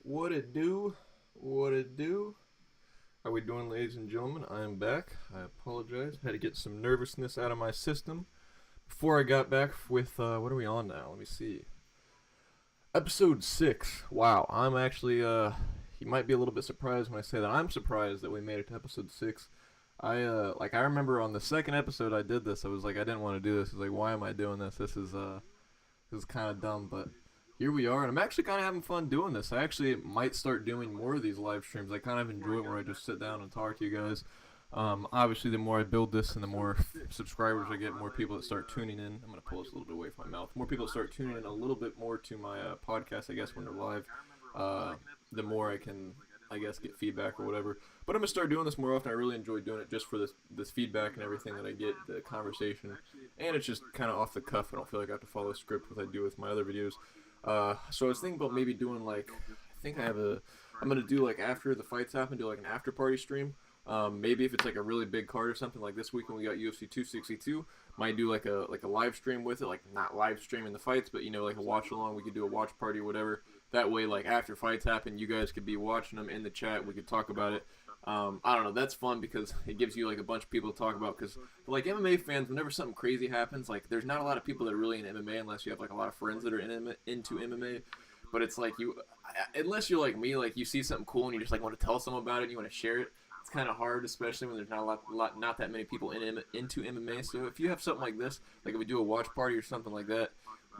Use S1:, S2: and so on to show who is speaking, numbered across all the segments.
S1: What it do? What it do? How we doing, ladies and gentlemen? I am back. I apologize. Had to get some nervousness out of my system before I got back with, what are we on now? Let me see. Episode 6. Wow, I'm actually, you might be a little bit surprised when I say that. I'm surprised that we made it to episode 6. I remember on the second episode I did this, I was like, I didn't want to do this. I was like, why am I doing this? This is kind of dumb, but here we are, and I'm actually kind of having fun doing this. I actually might start doing more of these live streams. I kind of enjoy it where I just sit down and talk to you guys. Obviously, the more I build this and the more subscribers I get, more people that start tuning in. I'm going to pull this a little bit away from my mouth. More people start tuning in a little bit more to my podcast, I guess, when they're live. The more I can, I guess, get feedback or whatever. But I'm going to start doing this more often. I really enjoy doing it just for this feedback and everything that I get, the conversation. And it's just kind of off the cuff. I don't feel like I have to follow a script as I do with my other videos. So I was thinking about maybe doing like, I'm going to do like after the fights happen, do like an after party stream. Maybe if it's like a really big card or something, like this week when we got UFC 262, might do like a live stream with it, like not live streaming the fights, but like a watch along. We could do a watch party or whatever. That way, like after fights happen, you guys could be watching them in the chat. We could talk about it. I don't know. That's fun because it gives you like a bunch of people to talk about. Because like MMA fans, whenever something crazy happens, like there's not a lot of people that are really in MMA unless you have like a lot of friends that are into MMA. But it's like unless you're like me, like you see something cool and you just like want to tell someone about it and you want to share it. It's kind of hard, especially when there's not that many people into MMA. So if you have something like this, like if we do a watch party or something like that,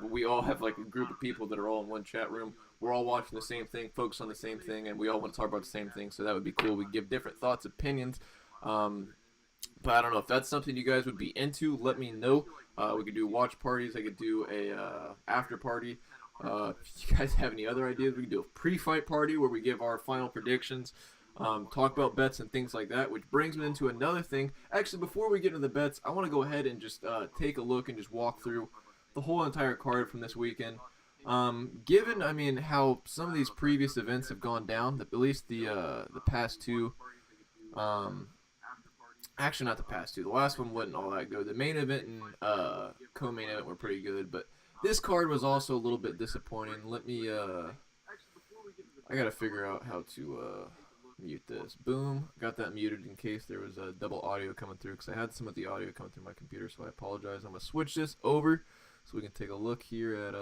S1: we all have like a group of people that are all in one chat room. We're all watching the same thing, focus on the same thing, and we all want to talk about the same thing. So that would be cool. We give different thoughts, opinions. But I don't know if that's something you guys would be into. Let me know. We could do watch parties. I could do a after party. If you guys have any other ideas, we could do a pre-fight party where we give our final predictions. Talk about bets and things like that, which brings me into another thing. Actually, before we get into the bets, I want to go ahead and just take a look and just walk through the whole entire card from this weekend. Given, how some of these previous events have gone down, at least the past two, actually not the past two, the last one wasn't all that good. The main event and co-main event were pretty good, but this card was also a little bit disappointing. Let me, I gotta figure out how to mute this. Boom, got that muted in case there was a double audio coming through, because I had some of the audio coming through my computer, so I apologize. I'm gonna switch this over so we can take a look here at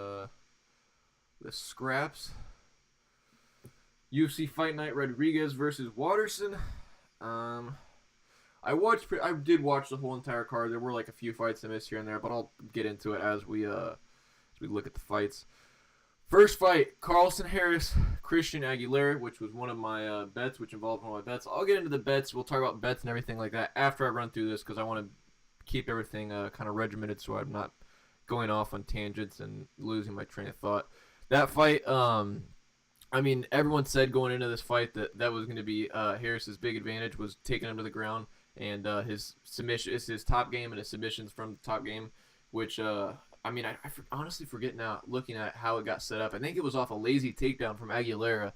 S1: the scraps. UFC Fight Night Rodriguez versus Waterson. I did watch the whole entire card. There were like a few fights I missed here and there, but I'll get into it as we look at the fights. First fight, Carlton Harris, Christian Aguilera, which was one of my bets, which involved one of my bets. I'll get into the bets. We'll talk about bets and everything like that after I run through this, because I want to keep everything kind of regimented so I'm not going off on tangents and losing my train of thought. That fight, everyone said going into this fight that was going to be Harris's big advantage was taking him to the ground, and his submission is his top game and his submissions from the top game, which I honestly forget now looking at how it got set up. I think it was off a lazy takedown from Aguilera,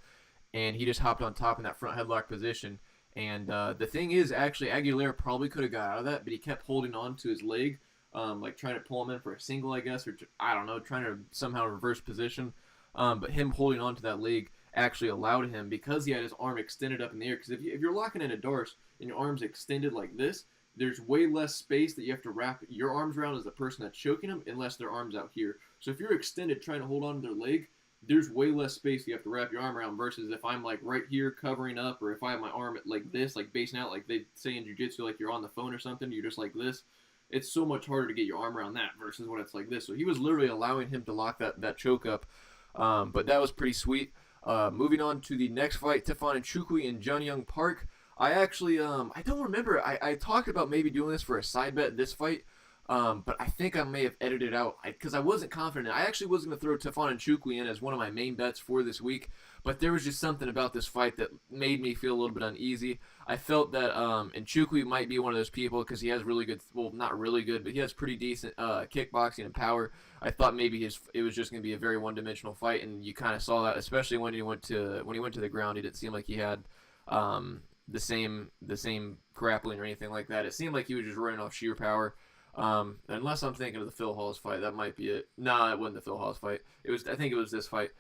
S1: and he just hopped on top in that front headlock position. And the thing is, actually, Aguilera probably could have got out of that, but he kept holding on to his leg, like trying to pull him in for a single, I guess, or I don't know, trying to somehow reverse position. But him holding on to that leg actually allowed him, because he had his arm extended up in the air. Because if you're locking in a Darce and your arm's extended like this, there's way less space that you have to wrap your arms around as the person that's choking them, unless their arm's out here. So if you're extended trying to hold on to their leg, there's way less space you have to wrap your arm around, versus if I'm like right here covering up, or if I have my arm like this, like basing out, like they say in jiu-jitsu, like you're on the phone or something, you're just like this. It's so much harder to get your arm around that versus when it's like this. So he was literally allowing him to lock that choke up. But that was pretty sweet. Moving on to the next fight, Tefan Nchukwi and Jun Young Park. I actually, I don't remember. I talked about maybe doing this for a side bet this fight, but I think I may have edited it out because I wasn't confident. I actually was going to throw Tefan Nchukwi in as one of my main bets for this week, but there was just something about this fight that made me feel a little bit uneasy. I felt that Nchukwi might be one of those people because he has really good, well, not really good, but he has pretty decent kickboxing and power. I thought maybe it was just going to be a very one-dimensional fight, and you kind of saw that, especially when he went to the ground. He didn't seem like he had the same grappling or anything like that. It seemed like he was just running off sheer power. Unless I'm thinking of the Phil Hawes fight, that might be it. Nah, it wasn't the Phil Hawes fight. I think it was this fight.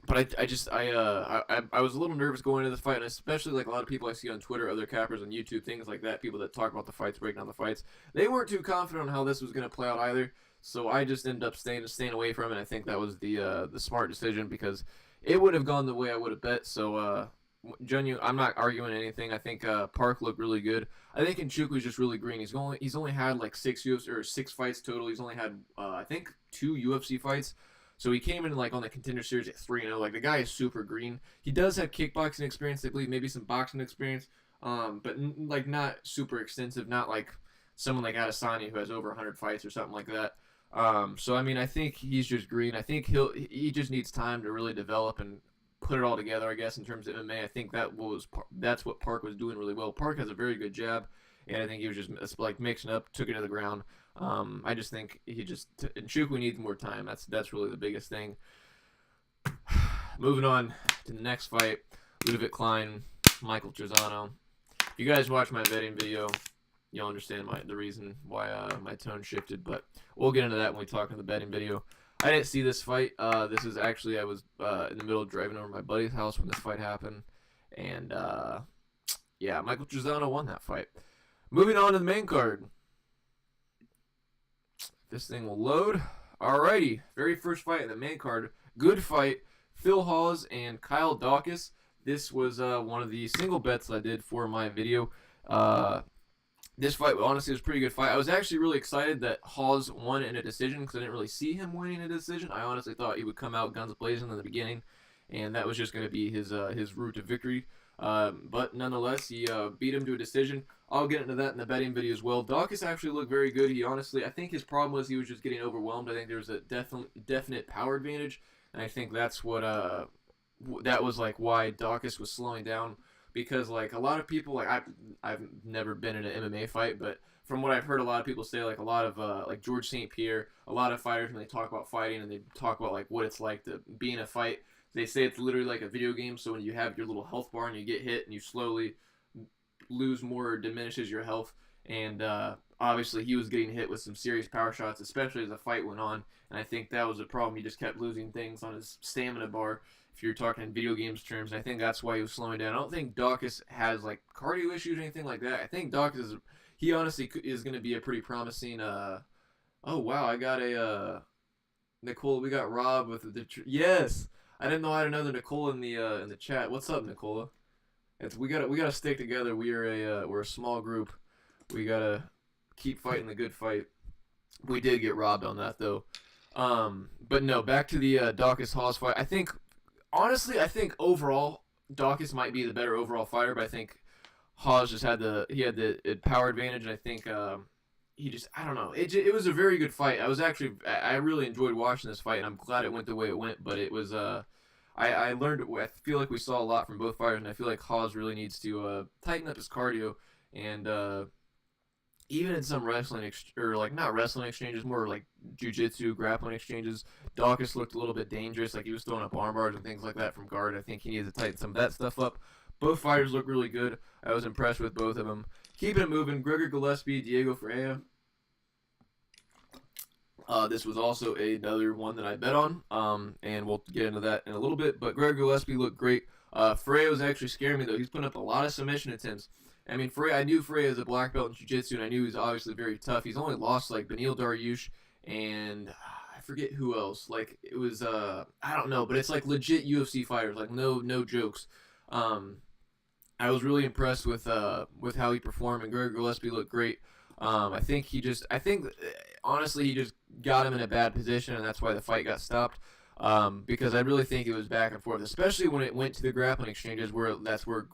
S1: But I was a little nervous going into this fight, and especially like a lot of people I see on Twitter, other cappers on YouTube, things like that, people that talk about the fights, breaking down the fights, they weren't too confident on how this was going to play out either. So I just ended up staying away from it. I think that was the smart decision because it would have gone the way I would have bet. So I'm not arguing anything. I think Park looked really good. I think Nchukwi's just really green. He's only had like six fights total. He's only had I think 2 UFC fights. So he came in like on the Contender Series at 3-0. Like the guy is super green. He does have kickboxing experience, I believe, maybe some boxing experience, but like not super extensive. Not like someone like Adesanya who has over 100 fights or something like that. So I mean, I think he's just green. I think he just needs time to really develop and put it all together. I guess in terms of MMA, I think that's what Park was doing really well. Park has a very good jab, and I think he was just like mixing up, took it to the ground. I just think Nchukwi needs more time. That's really the biggest thing. Moving on to the next fight, Ludwig Klein, Michael Trizano. If you guys watch my betting video, you'll understand the reason why my tone shifted, but we'll get into that when we talk in the betting video. I didn't see this fight. This is actually, I was in the middle of driving over to my buddy's house when this fight happened, and yeah, Michael Trizano won that fight. Moving on to the main card. This thing will load. Alrighty, very first fight in the main card. Good fight. Phil Hawes and Kyle Daukaus. This was one of the single bets I did for my video. This fight, honestly, was a pretty good fight. I was actually really excited that Hawes won in a decision because I didn't really see him winning a decision. I honestly thought he would come out guns blazing in the beginning, and that was just going to be his route to victory. But nonetheless, he beat him to a decision. I'll get into that in the betting video as well. Daukaus actually looked very good. I think his problem was he was just getting overwhelmed. I think there was a definite power advantage, and I think that's what that was like why Daukaus was slowing down. Because like a lot of people, like I've never been in an MMA fight, but from what I've heard, a lot of people say like a lot of like George St. Pierre, a lot of fighters when they talk about fighting and they talk about like what it's like to be in a fight, they say it's literally like a video game. So when you have your little health bar and you get hit and you slowly lose more or diminishes your health, and obviously he was getting hit with some serious power shots, especially as the fight went on, and I think that was a problem. He just kept losing things on his stamina bar. If you're talking in video games terms, and I think that's why he was slowing down. I don't think Daukaus has like cardio issues or anything like that. I think Daukaus he honestly is going to be a pretty promising. Oh wow, I got a Nicola. We got Rob with the yes. I didn't know I had another Nicola in the chat. What's up, Nicola? We gotta stick together. We're a small group. We gotta keep fighting the good fight. We did get robbed on that though. But no, back to the Daukaus Hawes fight. Honestly, I think overall Daukaus might be the better overall fighter, but I think Hawes just had the power advantage, and I think I don't know. It was a very good fight. I really enjoyed watching this fight, and I'm glad it went the way it went. But it was I learned. I feel like we saw a lot from both fighters, and I feel like Hawes really needs to tighten up his cardio and. Even in some wrestling or like not wrestling exchanges, more like jiu-jitsu, grappling exchanges, Daukaus looked a little bit dangerous. Like he was throwing up arm bars and things like that from guard. I think he needs to tighten some of that stuff up. Both fighters look really good. I was impressed with both of them. Keeping it moving, Gregor Gillespie, Diego Ferreira. This was also another one that I bet on, and we'll get into that in a little bit. But Gregor Gillespie looked great. Ferreira was actually scaring me though. He's putting up a lot of submission attempts. I mean, I knew Ferreira as a black belt in jiu-jitsu, and I knew he was obviously very tough. He's only lost like Beneil Dariush and I forget who else. Like it was I don't know, but it's like legit UFC fighters. Like no jokes. I was really impressed with how he performed, and Gregor Gillespie looked great. I think honestly he just got him in a bad position, and that's why the fight got stopped. Because I really think it was back and forth, especially when it went to the grappling exchanges, where that's where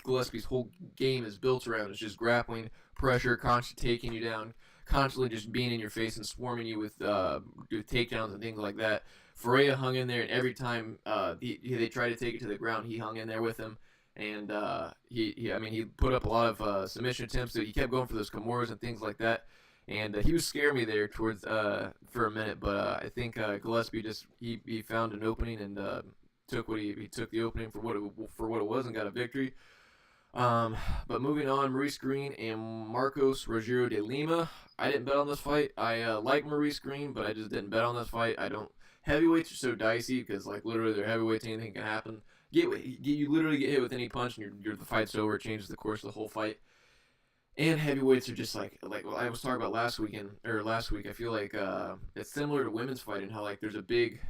S1: Gillespie's whole game is built around. It's just grappling, pressure, constantly taking you down, constantly just being in your face and swarming you with takedowns and things like that. Ferreira hung in there, and every time they tried to take it to the ground, he hung in there with him. And he put up a lot of submission attempts. So he kept going for those Kimuras and things like that. And he was scaring me there towards for a minute, but I think Gillespie just he found an opening and took the opening for what it was and got a victory.
S2: But moving on, Maurice Green and Marcos Rogero de Lima. I didn't bet on this fight. I like Maurice Green, but I just didn't bet on this fight. I don't. Heavyweights are so dicey because like literally they're heavyweights, anything can happen. You literally get hit with any punch and the fight's over. It changes the course of the whole fight. And heavyweights are just like I was talking about last week. I feel like it's similar to women's fighting. How like there's a big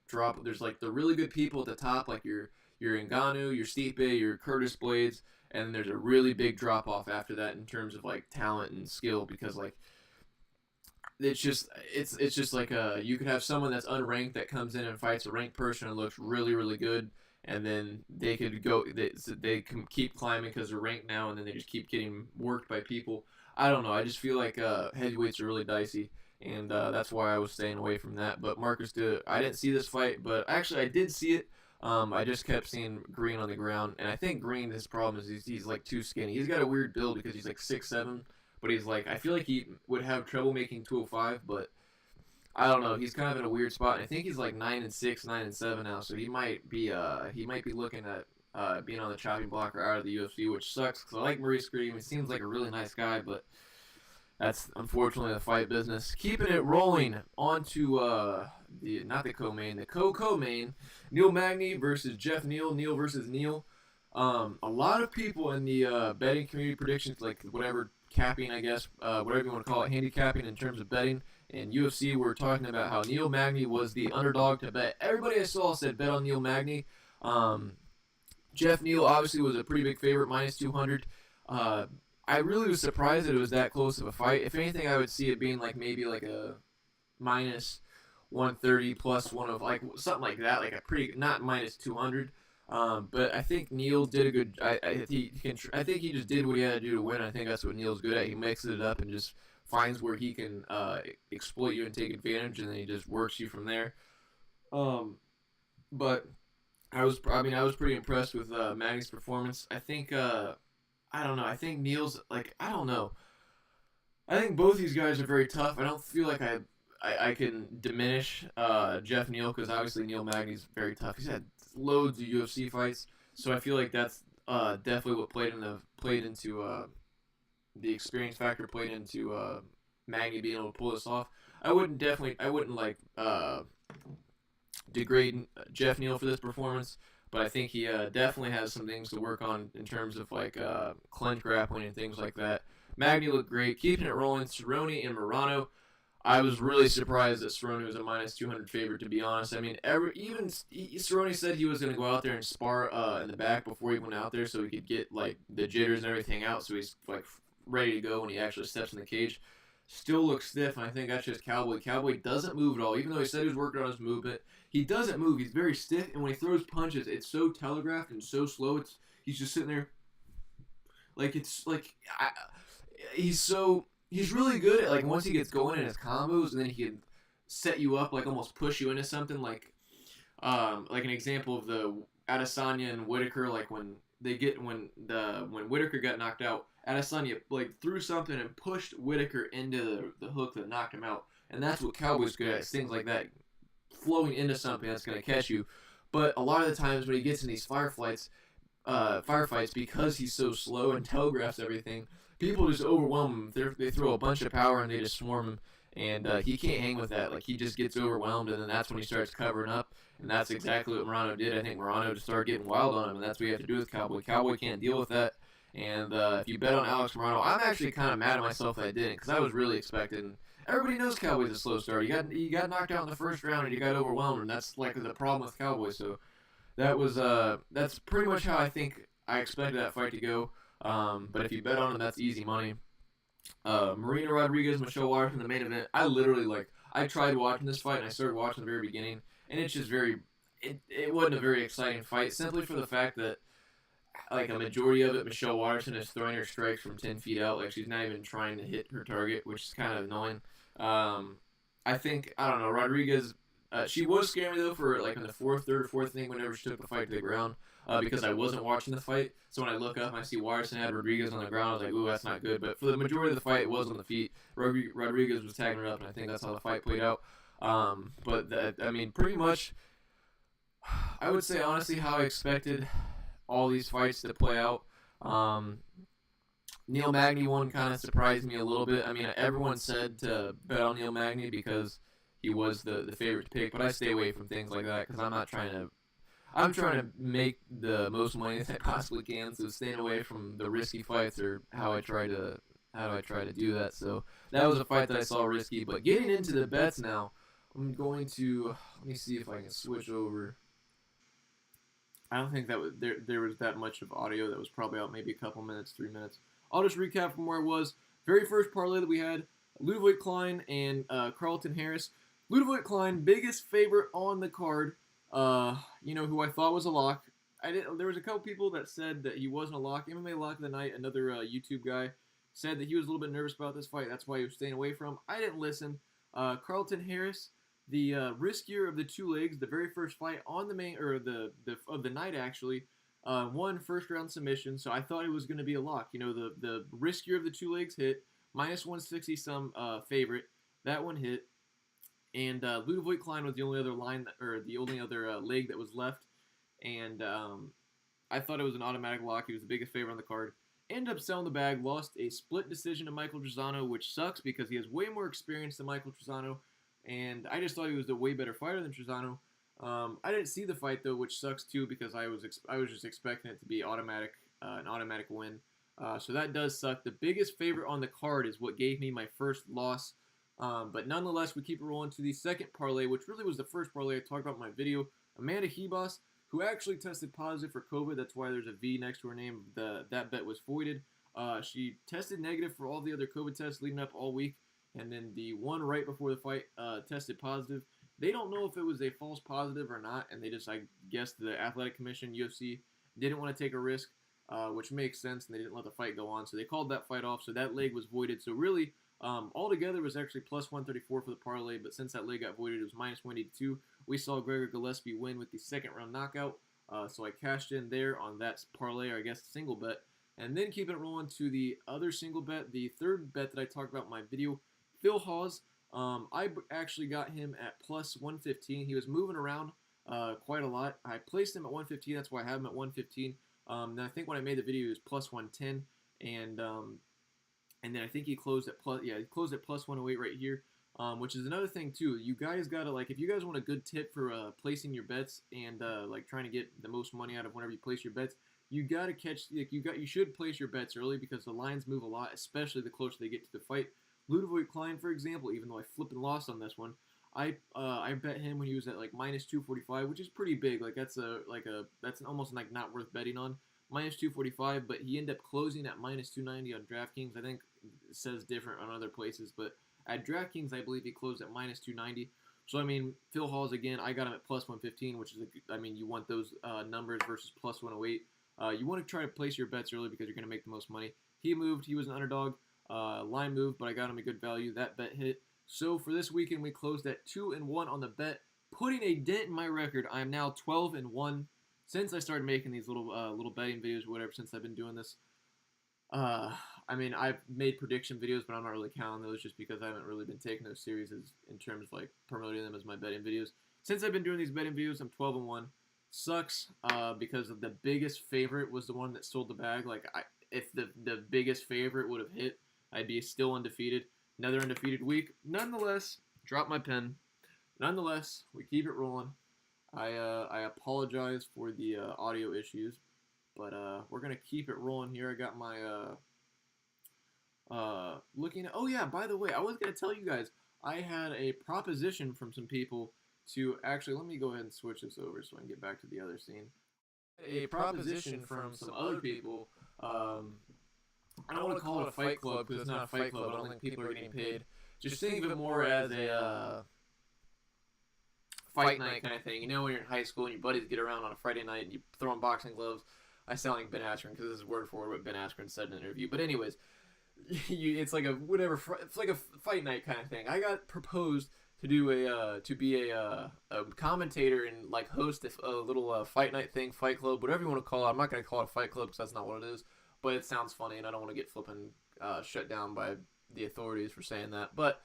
S2: drop. There's like the really good people at the top, like your Ngannou, your Stipe, your Curtis Blades, and then there's a really big drop off after that in terms of like talent and skill because like it's just like you could have someone that's unranked that comes in and fights a ranked person and looks really really good, and then they can keep climbing because they're ranked now, and then they just keep getting worked by people. I don't know. I just feel like heavyweights are really dicey, and that's why I was staying away from that. But I didn't see this fight, but actually I did see it. I just kept seeing Green on the ground, and I think Green, his problem is he's like too skinny. He's got a weird build because he's like 6'7", but he's like I feel like he would have trouble making 205, but I don't know. He's kind of in a weird spot. And I think he's like 9-6, 9-7 now, so he might be looking at being on the chopping block or out of the UFC, which sucks because I like Maurice Green. He seems like a really nice guy, but that's unfortunately the fight business. Keeping it rolling onto the co-main, the co-main, Neil Magny versus Jeff Neal, Neal versus Neal. A lot of people in the betting community predictions, like whatever capping, I guess, whatever you want to call it, handicapping in terms of betting. And UFC, we're talking about how Neil Magny was the underdog to bet. Everybody I saw said bet on Neil Magny. Jeff Neal obviously was a pretty big favorite, minus 200. I really was surprised that it was that close of a fight. If anything, I would see it being like maybe like a minus 130 plus one of like something like that, like a pretty not minus 200. But I think Neal did a good. I think he just did what he had to do to win. I think that's what Neal's good at. He mixes it up and just finds where he can exploit you and take advantage, and then he just works you from there. But I was pretty impressed with Magny's performance. I think I don't know. I think Neal's like I don't know. I think both these guys are very tough. I don't feel like I can diminish Jeff Neal because obviously Neil Magny's very tough. He's had loads of UFC fights, so I feel like that's definitely what played into the experience factor played into Magny being able to pull this off. I wouldn't like degrade Jeff Neal for this performance, but I think he definitely has some things to work on in terms of like clinch grappling and things like that. Magny looked great, keeping it rolling. Cerrone and Morano. I was really surprised that Cerrone was a minus 200 favorite, to be honest. I mean, Cerrone said he was going to go out there and spar in the back before he went out there so he could get like the jitters and everything out so he's like ready to go when he actually steps in the cage. Still looks stiff, and I think that's just Cowboy. Cowboy doesn't move at all. Even though he said he was working on his movement, he doesn't move. He's very stiff, and when he throws punches, it's so telegraphed and so slow. He's just sitting there like it's like he's really good at like once he gets going in his combos, and then he can set you up, like almost push you into something, like an example of the Adesanya and Whitaker, like when Whitaker got knocked out, Adesanya like threw something and pushed Whitaker into the hook that knocked him out, and that's what Cowboy's good at, things like that, flowing into something that's going to catch you. But a lot of the times when he gets in these firefights, because he's so slow and telegraphs everything, people just overwhelm him. They throw a bunch of power and they just swarm him, and he can't hang with that. Like he just gets overwhelmed, and then that's when he starts covering up, and that's exactly what Morano did. I think Morano just started getting wild on him, and that's what you have to do with Cowboy. Cowboy can't deal with that, and if you bet on Alex Morano, I'm actually kind of mad at myself that I didn't, because I was really expecting. Everybody knows Cowboy's a slow starter. You got knocked out in the first round, and you got overwhelmed, and that's like the problem with Cowboy. So that's pretty much how I think I expected that fight to go. But if you bet on him, that's easy money. Marina Rodriguez, Michelle Waterson, the main event. I tried watching this fight, and I started watching the very beginning, and it's just it wasn't a very exciting fight, simply for the fact that like a majority of it, Michelle Waterson is throwing her strikes from 10 feet out, like she's not even trying to hit her target, which is kind of annoying. I don't know, Rodriguez. She was scaring me though for like in the third or fourth inning whenever she took the fight to the ground, because I wasn't watching the fight. So when I look up and I see Waterson had Rodriguez on the ground, I was like, ooh, that's not good. But for the majority of the fight, it was on the feet. Rodriguez was tagging her up, and I think that's how the fight played out. Pretty much, I would say honestly how I expected all these fights to play out. Neil Magny one kind of surprised me a little bit. I mean, everyone said to bet on Neil Magny because he was the favorite to pick, but I stay away from things like that because I'm trying to make the most money that I possibly can, so staying away from the risky fights or how do I try to do that. So that was a fight that I saw risky, but getting into the bets now, I'm going to, let me see if I can switch over. I don't think that was, there was that much of audio. That was probably out maybe a couple minutes, 3 minutes. I'll just recap from where I was. Very first parlay that we had, Ludovic Klein and Carlton Harris. Ludovic Klein, biggest favorite on the card. Who I thought was a lock. There was a couple people that said that he wasn't a lock. MMA Lock of the Night, another YouTube guy, said that he was a little bit nervous about this fight. That's why he was staying away from. I didn't listen. Carlton Harris, the riskier of the two legs, the very first fight on the main or of the night actually, won first round submission. So I thought it was going to be a lock. The riskier of the two legs hit minus 160 some favorite. That one hit. And Ludovic Klein was the only other leg that was left, and I thought it was an automatic lock. He was the biggest favorite on the card. Ended up selling the bag, lost a split decision to Michael Trizano, which sucks because he has way more experience than Michael Trizano, and I just thought he was a way better fighter than Trizano. I didn't see the fight though, which sucks too because I was just expecting it to be an automatic win. So that does suck. The biggest favorite on the card is what gave me my first loss. But nonetheless, we keep it rolling to the second parlay, which really was the first parlay I talked about in my video. Amanda Hebos, who actually tested positive for COVID. That's why there's a V next to her name. That bet was voided. She tested negative for all the other COVID tests leading up all week. And then the one right before the fight tested positive. They don't know if it was a false positive or not. And they just, I guess, the Athletic Commission, UFC, didn't want to take a risk, which makes sense. And they didn't let the fight go on. So they called that fight off. So that leg was voided. So really, altogether it was actually plus 134 for the parlay, but since that leg got voided, it was minus 182. We saw Gregor Gillespie win with the second round knockout, so I cashed in there on that parlay, or I guess single bet, and then keeping it rolling to the other single bet, the third bet that I talked about in my video, Phil Hawes. I actually got him at plus 115. He was moving around quite a lot. I placed him at 115. That's why I have him at 115. Then I think when I made the video, he was plus 110, and then I think he closed at plus 108 right here, which is another thing too. You guys gotta, like, if you guys want a good tip for placing your bets and like trying to get the most money out of whenever you place your bets, you gotta you should place your bets early because the lines move a lot, especially the closer they get to the fight. Ludovic Klein, for example, even though I flipped and lost on this one, I bet him when he was at like minus 245, which is pretty big. Like that's almost like not worth betting on. Minus 245, but he ended up closing at minus 290 on DraftKings. I think it says different on other places, but at DraftKings, I believe he closed at minus 290. So, I mean, Phil Hawes, again, I got him at plus 115, which is, you want those numbers versus plus 108. You want to try to place your bets early because you're going to make the most money. He moved. He was an underdog. Line moved, but I got him a good value. That bet hit. So, for this weekend, we closed at 2-1 on the bet, putting a dent in my record. I am now 12-1. Since I started making these little betting videos or whatever, since I've been doing this, I've made prediction videos, but I'm not really counting those just because I haven't really been taking those series in terms of like promoting them as my betting videos. Since I've been doing these betting videos, I'm 12-1. Sucks because of the biggest favorite was the one that sold the bag. Like if the biggest favorite would have hit, I'd be still undefeated. Another undefeated week. Nonetheless, drop my pen. Nonetheless, we keep it rolling. I apologize for the audio issues, but we're gonna keep it rolling here. I got my looking at. Oh yeah, by the way, I was gonna tell you guys I had a proposition from some people to actually. Let me go ahead and switch this over so I can get back to the other scene. A proposition from some other people. I don't want to call it a fight club because it's not a fight club. I don't think people are getting paid. Just think of it more as a fight night kind of thing. You know, when you're in high school and your buddies get around on a Friday night and you throw on boxing gloves. I sound like Ben Askren because this is word for word what Ben Askren said in an interview. But anyways, it's like it's like a fight night kind of thing. I got proposed to be a commentator and like host a little fight night thing, fight club, whatever you want to call it. I'm not gonna call it a fight club because that's not what it is. But it sounds funny and I don't want to get flipping shut down by the authorities for saying that. But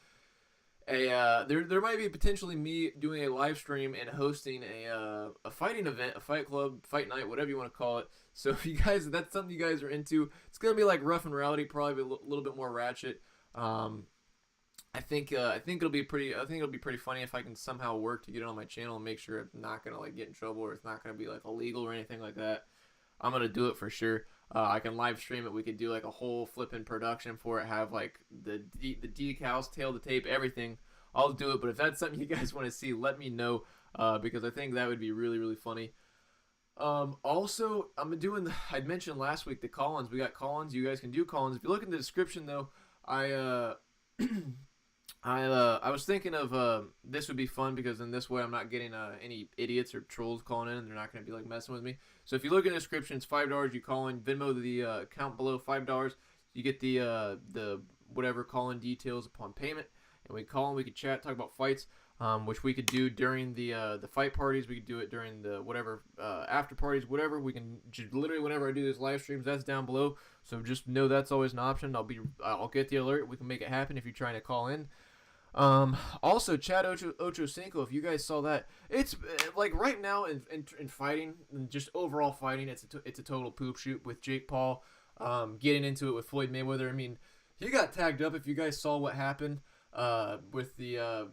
S2: There might be potentially me doing a live stream and hosting a fighting event, a fight club, fight night, whatever you want to call it. So if if that's something you guys are into, it's gonna be like Rough and Rowdy, probably a little bit more ratchet. I think it'll be pretty funny if I can somehow work to get it on my channel and make sure I'm not gonna like get in trouble or it's not gonna be like illegal or anything like that. I'm gonna do it for sure. I can live stream it. We could do like a whole flipping production for it. Have like the decals, tail to tape, everything. I'll do it. But if that's something you guys want to see, let me know because I think that would be really really funny. Also, I'd mentioned last week the call-ins. We got call-ins. You guys can do call-ins. If you look in the description though, I I was thinking of this would be fun because in this way I'm not getting any idiots or trolls calling in and they're not going to be like messing with me. So if you look in the description, it's $5. You call in, Venmo the account below, $5. You get the whatever call-in details upon payment, and we call in. We could chat, talk about fights, which we could do during the fight parties. We could do it during the whatever after parties, whatever. We can literally whenever I do these live streams, that's down below. So just know that's always an option. I'll get the alert. We can make it happen if you're trying to call in. Also, Chad Ochocino, if you guys saw that, it's like right now in fighting, just overall fighting, it's a total poop shoot with Jake Paul, getting into it with Floyd Mayweather. I mean, he got tagged up. If you guys saw what happened, with the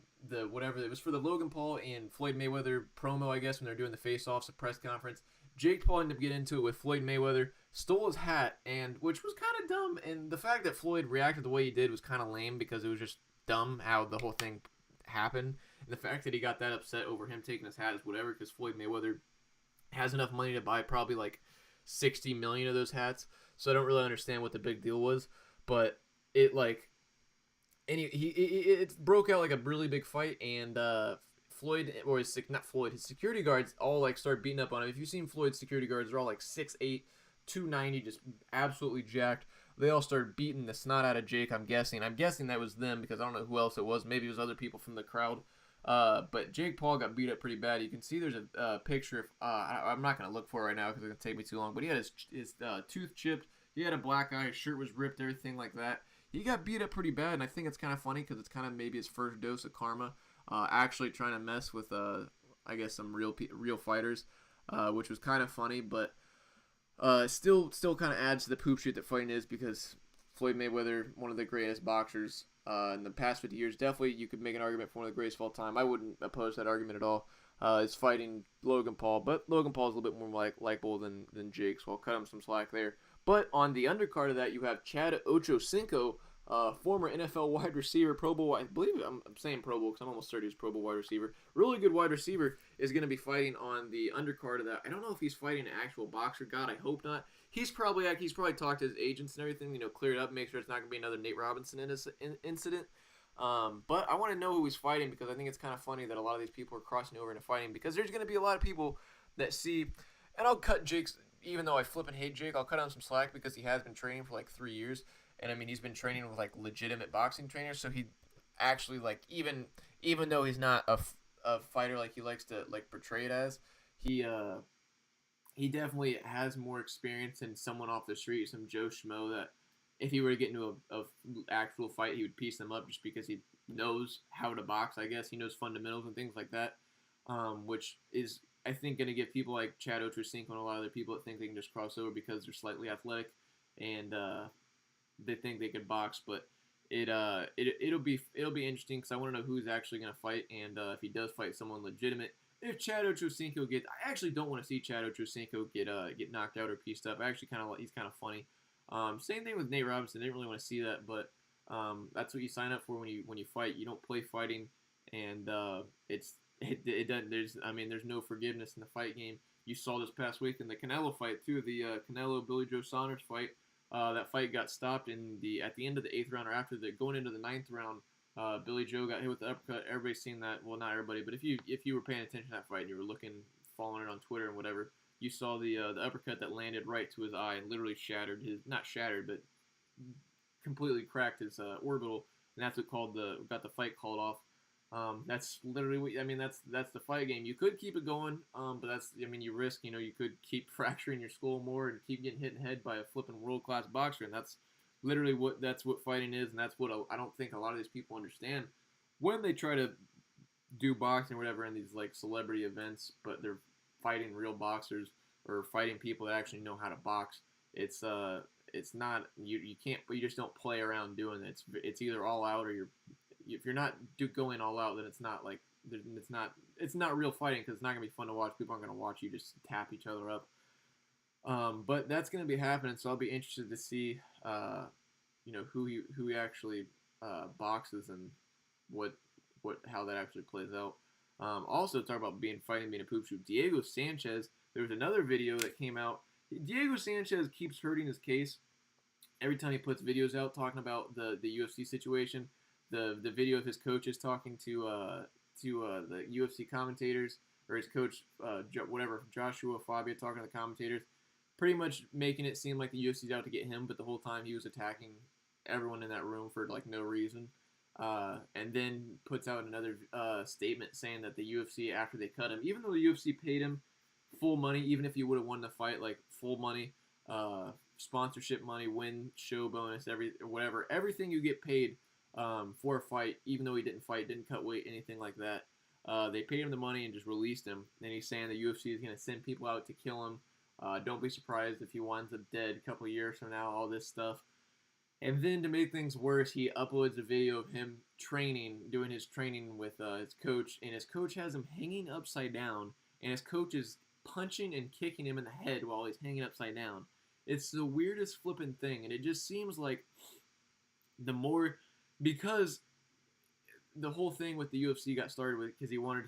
S2: whatever it was for the Logan Paul and Floyd Mayweather promo, I guess when they're doing the face-offs, the press conference, Jake Paul ended up getting into it with Floyd Mayweather, stole his hat, and which was kind of dumb. And the fact that Floyd reacted the way he did was kind of lame because it was just dumb how the whole thing happened, and the fact that he got that upset over him taking his hat is whatever because Floyd Mayweather has enough money to buy probably like 60 million of those hats, so I don't really understand what the big deal was, but it like it broke out like a really big fight, and Floyd or his security guards all like start beating up on him. If you've seen Floyd's security guards, they're all like 6'8", 290, just absolutely jacked. They all started beating the snot out of Jake, I'm guessing that was them because I don't know who else it was. Maybe it was other people from the crowd. But Jake Paul got beat up pretty bad. You can see there's a picture of, I'm not going to look for it right now because it's going to take me too long, but he had his tooth chipped. He had a black eye. His shirt was ripped, everything like that. He got beat up pretty bad, and I think it's kind of funny because it's kind of maybe his first dose of karma. Actually trying to mess with, I guess, some real fighters, which was kind of funny, but still kind of adds to the poop shoot that fighting is because Floyd Mayweather, one of the greatest boxers in the past 50 years, definitely you could make an argument for one of the greatest of all time. I wouldn't oppose that argument at all. Is fighting Logan Paul, but Logan Paul is a little bit more likable than Jake, so I'll cut him some slack there. But on the undercard of that, you have Chad Ochocino, former NFL wide receiver, Pro Bowl. I believe I'm saying Pro Bowl because I'm almost certain he's Pro Bowl wide receiver. Really good wide receiver is going to be fighting on the undercard of that. I don't know if he's fighting an actual boxer. God, I hope not. He's probably talked to his agents and everything. Clear it up, make sure it's not going to be another Nate Robinson incident. But I want to know who he's fighting because I think it's kind of funny that a lot of these people are crossing over into fighting because there's going to be a lot of people that see, and I'll cut Jake's. Even though I flipping hate Jake, I'll cut him some slack because he has been training for like 3 years. And I mean, he's been training with like legitimate boxing trainers. So he actually like, even though he's not a fighter like he likes to like portray it as, he definitely has more experience than someone off the street, some Joe Schmo that if he were to get into a actual fight, he would piece them up just because he knows how to box, I guess. He knows fundamentals and things like that, which is, I think, going to give people like Chad Ochocino and a lot of other people that think they can just cross over because they're slightly athletic and they think they can box. But it'll be interesting because I want to know who's actually going to fight and if he does fight someone legitimate. If Chad Ochocino I actually don't want to see Chad Ochocino get knocked out or pieced up. I actually he's kind of funny. Same thing with Nate Robinson. I didn't really want to see that, but that's what you sign up for when you fight. You don't play fighting, and it doesn't. There's no forgiveness in the fight game. You saw this past week in the Canelo fight too, the Canelo Billy Joe Saunders fight. That fight got stopped at the end of the 8th round or after going into the 9th round. Billy Joe got hit with the uppercut. Everybody's seen that. Well, not everybody, but if you were paying attention to that fight and you were following it on Twitter and whatever, you saw the uppercut that landed right to his eye and literally not shattered, but completely cracked his orbital, and that's what got the fight called off. That's literally that's the fight game. You could keep it going, but you risk, you could keep fracturing your skull more and keep getting hit in the head by a flipping world-class boxer, and that's literally what fighting is, and that's what I don't think a lot of these people understand.
S1: when they try to do boxing or whatever in these like celebrity events, but they're fighting real boxers or fighting people that actually know how to box. It's not you can't, but you just don't play around doing it. It's either all out or you're if you're not going all out, then it's not like it's not real fighting because it's not gonna be fun to watch. People aren't gonna watch you just tap each other up. But that's gonna be happening, so I'll be interested to see who he actually boxes and what how that actually plays out. Also, talk about fighting being a poop shoot. Diego Sanchez. There was another video that came out. Diego Sanchez keeps hurting his case every time he puts videos out talking about the UFC situation. The video of his coaches talking to the UFC commentators, or his coach Joshua Fabia talking to the commentators, pretty much making it seem like the UFC's out to get him, but the whole time he was attacking everyone in that room for like no reason. And then puts out another statement saying that the UFC, after they cut him, even though the UFC paid him full money, even if he would have won the fight, like full money, sponsorship money, win, show bonus, everything you get paid for a fight, even though he didn't fight, didn't cut weight, anything like that. They paid him the money and just released him. And he's saying the UFC is going to send people out to kill him. Don't be surprised if he winds up dead a couple of years from now, all this stuff. And then to make things worse, he uploads a video of him doing his training with his coach, and his coach has him hanging upside down, and his coach is punching and kicking him in the head while he's hanging upside down. It's the weirdest flipping thing, and it just seems like because the whole thing with the UFC got started with because he wanted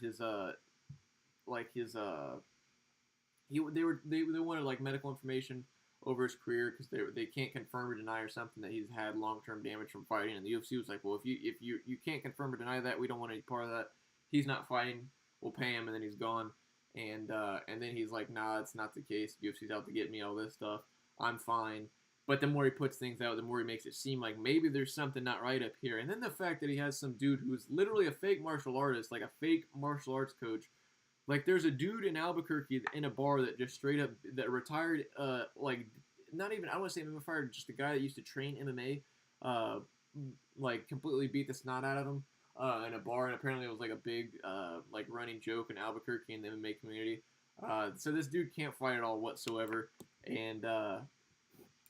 S1: they wanted like medical information over his career because they can't confirm or deny or something that he's had long-term damage from fighting, and the UFC was like, well, if you can't confirm or deny that, we don't want any part of that. He's not fighting. We'll pay him, and then he's gone. And then he's like, nah, it's not the case. The UFC's out to get me, all this stuff. I'm fine. But the more he puts things out, the more he makes it seem like maybe there's something not right up here. And then the fact that he has some dude who's literally a fake martial artist, like a fake martial arts coach. Like, there's a dude in Albuquerque in a bar that just straight up, that retired, not even, I don't want to say MMA fighter, just a guy that used to train MMA, completely beat the snot out of him in a bar, and apparently it was like a big, running joke in Albuquerque in the MMA community. So this dude can't fight at all whatsoever, and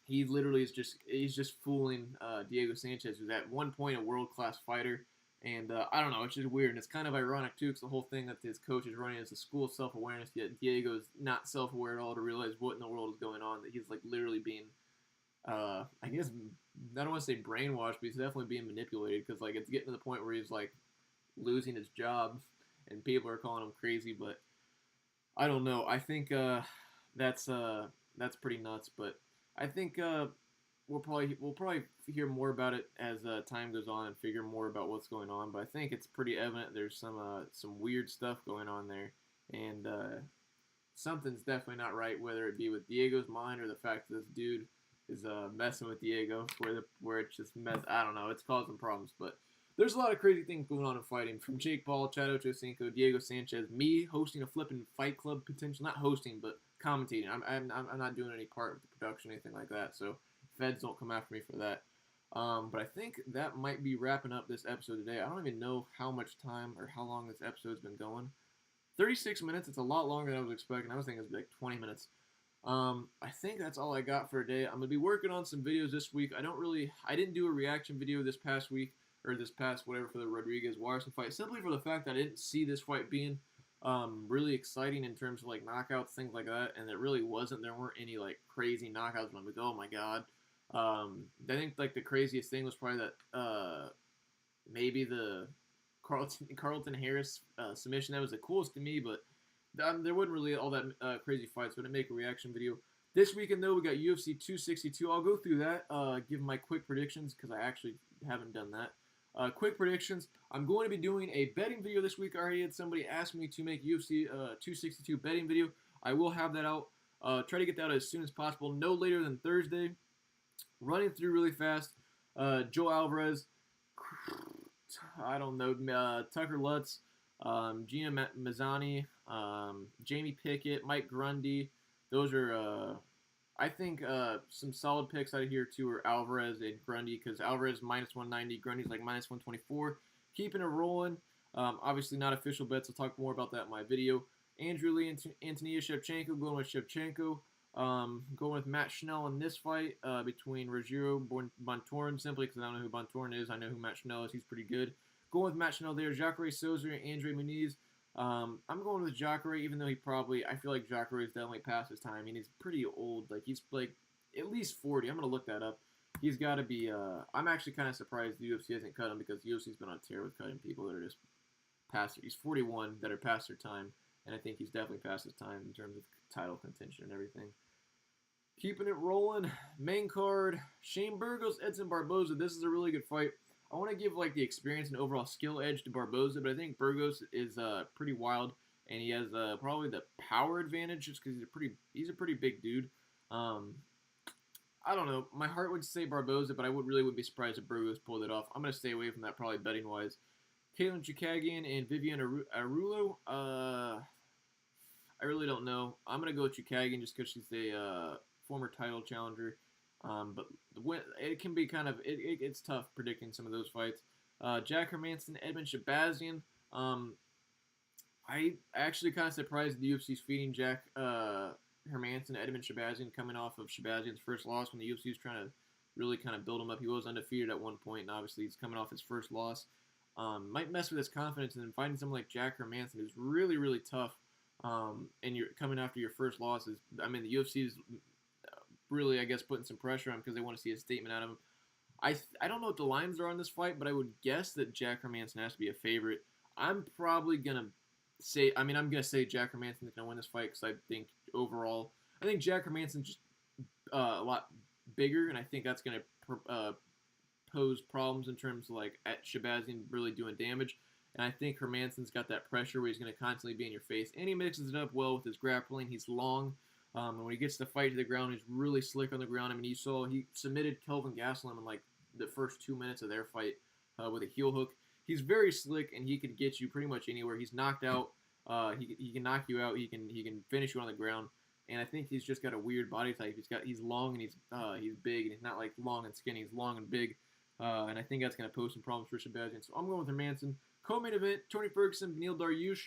S1: he literally he's just fooling Diego Sanchez, who's at one point a world-class fighter. And I don't know, it's just weird. And it's kind of ironic, too, because the whole thing that his coach is running is a school of self-awareness, yet Diego's not self-aware at all to realize what in the world is going on. That he's, like, literally being, I guess, I don't want to say brainwashed, but he's definitely being manipulated. Because, like, it's getting to the point where he's, like, losing his job. And people are calling him crazy. But I don't know. I think that's pretty nuts. But I think we'll probably hear more about it as time goes on and figure more about what's going on. But I think it's pretty evident there's some weird stuff going on there, and something's definitely not right. Whether it be with Diego's mind or the fact that this dude is messing with Diego, where it's just I don't know. It's causing problems, but there's a lot of crazy things going on in fighting. From Jake Paul, Chad Ochocinco, Diego Sanchez, me hosting a flipping fight club potential, not hosting but commentating. I'm not doing any part of the production, anything like that. So feds don't come after me for that. But I think that might be wrapping up this episode today. I don't even know how much time or how long this episode's been going. 36 minutes. It's a lot longer than I was expecting. I was thinking it was like 20 minutes. I think that's all I got for today. I'm going to be working on some videos this week. I didn't do a reaction video this past week, or this past whatever, for the Rodriguez-Waterson fight, simply for the fact that I didn't see this fight being really exciting in terms of like knockouts, things like that, and it really wasn't. There weren't any like crazy knockouts. I'm like, oh my god. I think like the craziest thing was probably that maybe the Carlton Harris submission. That was the coolest to me, but there wasn't really all that crazy fights. So I didn't make a reaction video. This weekend though, we got UFC 262. I'll go through that, give my quick predictions because I actually haven't done that. Quick predictions. I'm going to be doing a betting video this week. I already had somebody ask me to make UFC 262 betting video. I will have that out. Try to get that out as soon as possible. No later than Thursday. Running through really fast. Joe Alvarez. I don't know. Tucker Lutz. Gina Mazzani. Jamie Pickett. Mike Grundy. Those are... I think some solid picks out of here, too, are Alvarez and Grundy, because Alvarez minus 190, Grundy's like minus 124.
S2: Keeping it rolling. Obviously not official bets. I'll talk more about that in my video. Andrew Lee and Antonia Shevchenko, going with Shevchenko. Going with Matt Schnell in this fight between Rogério Bontorin, simply because I don't know who Bontorin is. I know who Matt Schnell is. He's pretty good. Going with Matt Schnell there. Jacare Souza and Andre Muniz. I'm going with Jacare, even though I feel like Jacare is definitely past his time. I mean, he's pretty old. Like, he's like at least 40. I'm going to look that up. He's got to be, I'm actually kind of surprised the UFC hasn't cut him, because the UFC's been on tear with cutting people that are just past. He's 41 that are past their time, and I think he's definitely past his time in terms of title contention and everything. Keeping it rolling. Main card, Shane Burgos, Edson Barboza. This is a really good fight. I want to give like the experience and overall skill edge to Barboza, but I think Burgos is pretty wild, and he has probably the power advantage just because he's a pretty big dude. I don't know. My heart would say Barboza, but I would be surprised if Burgos pulled it off. I'm gonna stay away from that probably betting wise. Caitlin Chukagian and Vivian Arulo. I really don't know. I'm gonna go with Chukagian just because she's a former title challenger. But it can be kind of it's tough predicting some of those fights. Jack Hermansson, Edmund Shabazian. I actually kind of surprised the UFC's feeding Jack Hermansson, Edmund Shabazian, coming off of Shabazian's first loss when the UFC was trying to really kind of build him up. He was undefeated at one point, and obviously he's coming off his first loss. Might mess with his confidence, and then fighting someone like Jack Hermansson is really, really tough. And you're coming after your first losses. I mean, the UFC is really, I guess, putting some pressure on him because they want to see a statement out of him. I don't know what the lines are on this fight, but I would guess that Jack Hermansson has to be a favorite. I'm probably going to say, I'm going to say Jack Hermansson's going to win this fight because I think overall, I think Jack Hermansson's just a lot bigger, and I think that's going to pose problems in terms of like at Shabazian really doing damage. And I think Hermansson's got that pressure where he's going to constantly be in your face, and he mixes it up well with his grappling. He's long. And when he gets the fight to the ground, he's really slick on the ground. I mean, you saw he submitted Kelvin Gastelum in like the first 2 minutes of their fight with a heel hook. He's very slick, and he can get you pretty much anywhere. He's knocked out. He can knock you out. He can finish you on the ground. And I think he's just got a weird body type. He's long and he's big, and he's not like long and skinny. He's long and big. And I think that's going to pose some problems for Shabazian. So I'm going with Hermansson. Co-main event: Tony Ferguson, Beneil Dariush.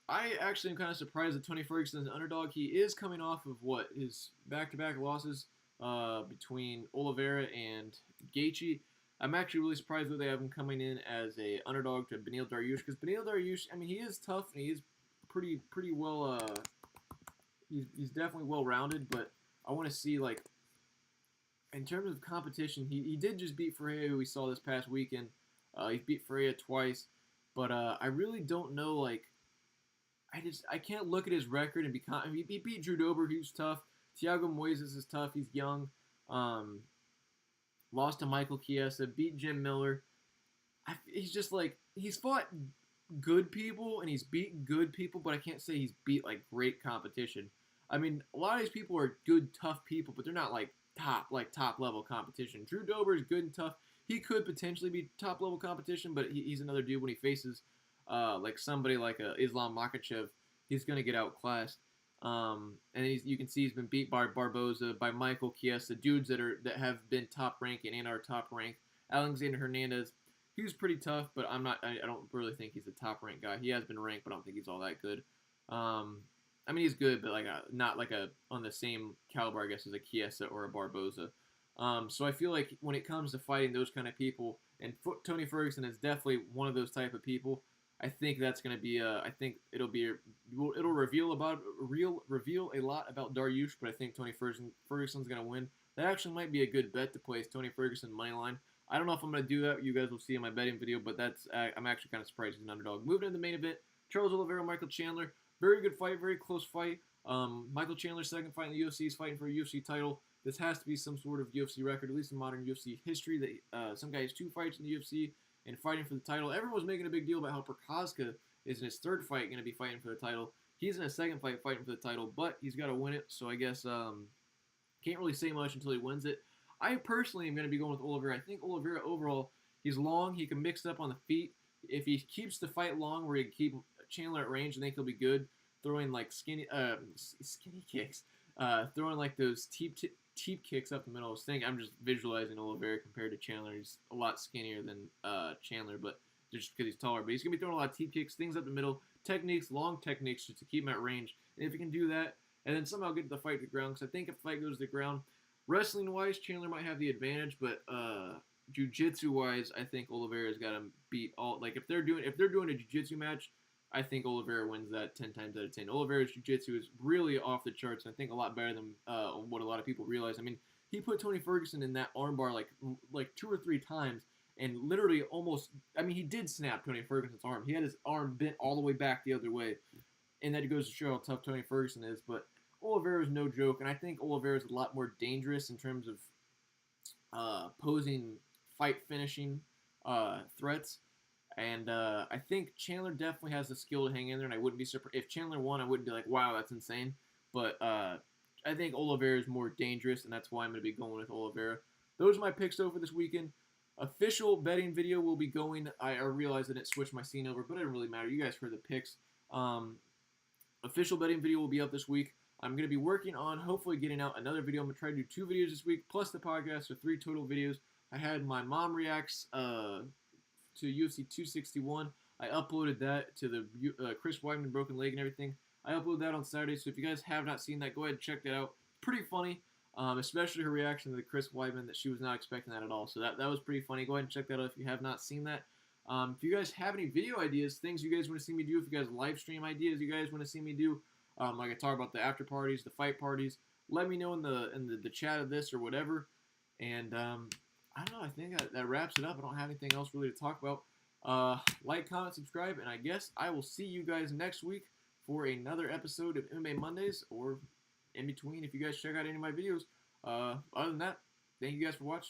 S2: I actually am kind of surprised that Tony Ferguson is an underdog. He is coming off of his back-to-back losses between Oliveira and Gaethje. I'm actually really surprised that they have him coming in as a underdog to Beneil Dariush, because Beneil Dariush, I mean, he is tough and he is pretty well. He's definitely well-rounded, but I want to see, like, in terms of competition, he did just beat Ferreira, who we saw this past weekend. He beat Ferreira twice, but I really don't know, like, I can't look at his record and be he beat Drew Dober, who's tough. Thiago Moises is tough. He's young. Lost to Michael Chiesa. Beat Jim Miller. He's just like, he's fought good people and he's beat good people, but I can't say he's beat like great competition. I mean, a lot of these people are good, tough people, but they're not like top level competition. Drew Dober is good and tough. He could potentially be top level competition, but he's another dude when he faces like somebody like Islam Makhachev, he's going to get outclassed. And you can see he's been beat by Barboza, by Michael Chiesa, dudes that have been top rank and are top rank. Alexander Hernandez, he was pretty tough, but I don't really think he's a top ranked guy. He has been ranked, but I don't think he's all that good. I mean, he's good, but like not like on the same caliber, I guess, as a Chiesa or a Barboza. So I feel like when it comes to fighting those kind of people, and Tony Ferguson is definitely one of those type of people. I think that's going to be. I think it'll reveal a lot about Dariush, but I think Tony Ferguson's going to win. That actually might be a good bet to place Tony Ferguson money line. I don't know if I'm going to do that. You guys will see in my betting video, but I'm actually kind of surprised he's an underdog. Moving into the main event: Charles Oliveira, Michael Chandler. Very good fight, very close fight. Michael Chandler's second fight in the UFC. He's fighting for a UFC title. This has to be some sort of UFC record, at least in modern UFC history. That some guy has 2 fights in the UFC and fighting for the title. Everyone was making a big deal about how Prochazka is in his 3rd fight going to be fighting for the title. He's in his 2nd fight fighting for the title, but he's got to win it. So I guess can't really say much until he wins it. I personally am going to be going with Oliveira. I think Oliveira overall, he's long. He can mix it up on the feet. If he keeps the fight long where he can keep Chandler at range, I think he'll be good. Throwing like skinny kicks. Throwing like those teep kicks up the middle. I'm just visualizing Oliveira compared to Chandler. He's a lot skinnier than Chandler, but just because he's taller. But he's going to be throwing a lot of teep kicks, things up the middle, techniques, long techniques just to keep him at range. And if he can do that, and then somehow get the fight to the ground, because I think if the fight goes to the ground, wrestling-wise, Chandler might have the advantage, but jiu-jitsu-wise, I think Oliveira's got him beat all. Like if they're doing a jiu-jitsu match, I think Oliveira wins that 10 times out of 10. Oliveira's jiu-jitsu is really off the charts, and I think a lot better than what a lot of people realize. I mean, he put Tony Ferguson in that armbar like 2 or 3 times, and literally almost. I mean, he did snap Tony Ferguson's arm. He had his arm bent all the way back the other way, and that goes to show how tough Tony Ferguson is. But Oliveira is no joke, and I think Oliveira is a lot more dangerous in terms of posing fight finishing threats. And I think Chandler definitely has the skill to hang in there, and I wouldn't be surprised if Chandler won. I wouldn't be like, wow, that's insane. But I think Oliveira is more dangerous, and that's why I'm going to be going with Oliveira. Those are my picks though for this weekend. Official betting video will be going. I realized I didn't switch my scene over, but it doesn't really matter. You guys heard the picks. Official betting video will be up this week. I'm going to be working on hopefully getting out another video. I'm going to try to do 2 videos this week, plus the podcast, so 3 total videos. I had my mom reacts to UFC 261. I uploaded that to the Chris Weidman broken leg and everything. I uploaded that on Saturday, so if you guys have not seen that, go ahead and check that out. Pretty funny, especially her reaction to the Chris Weidman, that she was not expecting that at all. So that was pretty funny. Go ahead and check that out if you have not seen that. If you guys have any video ideas, things you guys want to see me do, if you guys live stream ideas you guys want to see me do, like I talk about the after parties, the fight parties, let me know in the chat of this or whatever. And I don't know. I think that wraps it up. I don't have anything else really to talk about. Like, comment, subscribe, and I guess I will see you guys next week for another episode of MMA Mondays, or in between if you guys check out any of my videos. Other than that, thank you guys for watching.